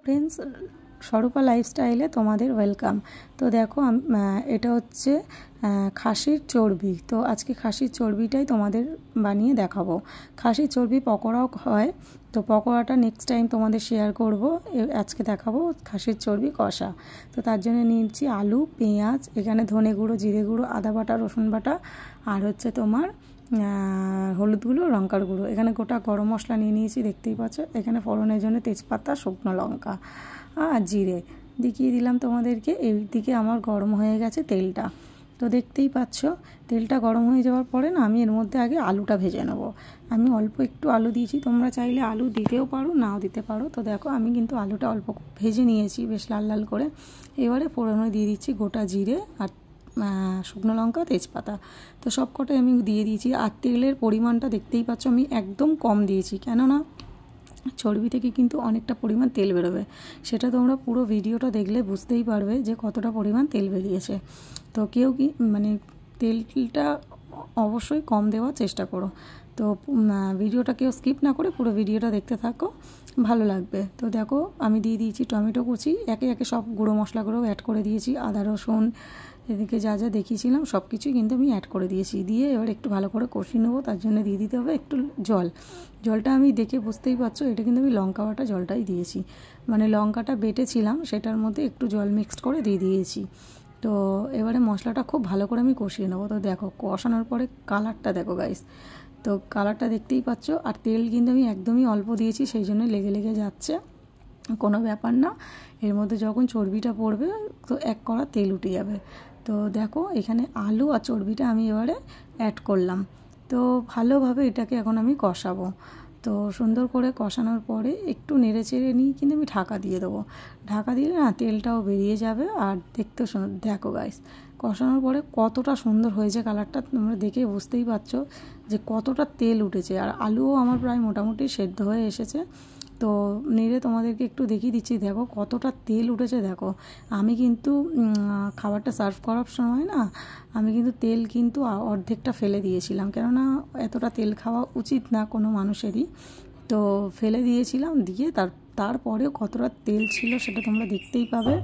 Friends, স্বরূপা লাইফস্টাইলে তোমাদের welcome. তো দেখো এটা হচ্ছে খাসির চর্বি। তো আজকে খাসির চর্বিটাই তোমাদের বানিয়ে দেখাবো। খাসির চর্বি পকোড়াও হয়, তো পকোড়াটা নেক্সট টাইম তোমাদের শেয়ার করব। আজকে দেখাবো খাসির চর্বি কষা। তো তার জন্য নিয়েছি আলু, পেঁয়াজ, এখানে ধনে গুঁড়ো, জিরে গুঁড়ো, আদা বাটা, রসুন বাটা, আর হচ্ছে তোমার হলুদ গুঁড়ো, লঙ্কার গুঁড়ো। এখানে গোটা গরম মশলা নিয়ে নিয়েছি, দেখতেই পাচ্ছ। এখানে ফোড়নের জন্য তেজপাতা, শুকনো লঙ্কা আর জিরে দেখিয়ে দিলাম তোমাদেরকে। এই দিকে আমার গরম হয়ে গেছে তেলটা, তো দেখতেই পাচ্ছ। তেলটা গরম হয়ে যাওয়ার পরে না, আমি এর মধ্যে আগে আলুটা ভেজে নেব। আমি অল্প একটু আলু দিয়েছি, তোমরা চাইলে আলু দিতেও পারো, নাও দিতে পারো। তো দেখো আমি কিন্তু আলুটা অল্প ভেজে নিয়েছি, বেশ লাল লাল করে। এবারে ফোড়নে দিয়ে দিচ্ছি গোটা জিরে আর শুকনো লঙ্কা, তেজপাতা। তো সব কটাই আমি দিয়ে দিয়েছি। আর তেলের পরিমাণটা দেখতেই পাচ্ছ, আমি একদম কম দিয়েছি, কেননা চর্বি থেকে কিন্তু অনেকটা পরিমাণ তেল বেরোবে। সেটা তোমরা পুরো ভিডিওটা দেখলে বুঝতেই পারবে যে কতটা পরিমাণ তেল বেরিয়েছে। তো কেউ কি তেলটা অবশ্যই কম দেওয়ার চেষ্টা করো। তো ভিডিওটা কেউ স্কিপ না করে পুরো ভিডিওটা দেখতে থাকো, ভালো লাগবে। তো দেখো আমি দিয়ে দিয়েছি টমেটো কুচি, একে একে সব গুঁড়ো মশলাগুলোও অ্যাড করে দিয়েছি। আদা রসুন এদিকে যা যা দেখিয়েছিলাম সব কিছুই কিন্তু আমি অ্যাড করে দিয়েছি। দিয়ে এবার একটু ভালো করে কষিয়ে নেবো। তার জন্য দিয়ে দিতে হবে একটু জলটা আমি দেখে বুঝতেই পারছো, এটা কিন্তু আমি লঙ্কা বাটা জলটাই দিয়েছি, মানে লঙ্কাটা বেটেছিলাম সেটার মধ্যে একটু জল মিক্সড করে দিয়ে দিয়েছি। তো এবারে মশলাটা খুব ভালো করে আমি কষিয়ে নেবো। তো দেখো কষানোর পরে কালারটা দেখো গাইস, তো কালারটা দেখতেই পাচ্ছ। আর তেল কিন্তু আমি একদমই অল্প দিয়েছি, সেই জন্য লেগে লেগে যাচ্ছে, কোনো ব্যাপার না। এর মধ্যে যখন চর্বিটা পড়বে তো এক কড়া তেল উঠে যাবে। তো দেখো এখানে আলু আর চর্বিটা আমি এবারে অ্যাড করলাম। তো ভালোভাবে এটাকে এখন আমি কষাবো। তো সুন্দর করে কষানোর পরে একটু নেড়ে চেড়ে নিয়ে কিন্তু আমি ঢাকা দিয়ে দেবো। ঢাকা দিলে না তেলটাও বেরিয়ে যাবে। আর দেখতে দেখো গাইস, কষানোর পরে কতটা সুন্দর হয়েছে কালারটা, তোমরা দেখে বুঝতেই পারছো যে কতটা তেল উঠেছে। আর আলুও আমার প্রায় মোটামুটি সেদ্ধ হয়ে এসেছে। তো নেড়ে তোমাদেরকে একটু দেখিয়ে দিচ্ছি, দেখো কতটা তেল উঠেছে। দেখো আমি কিন্তু খাবারটা সার্ভ করার সময় না, আমি কিন্তু তেল কিন্তু অর্ধেকটা ফেলে দিয়েছিলাম, কেননা এতটা তেল খাওয়া উচিত না কোনো মানুষেরই। তো ফেলে দিয়েছিলাম, দিয়ে তারপরেও কতটা তেল ছিল সেটা তোমরা দেখতেই পাবে।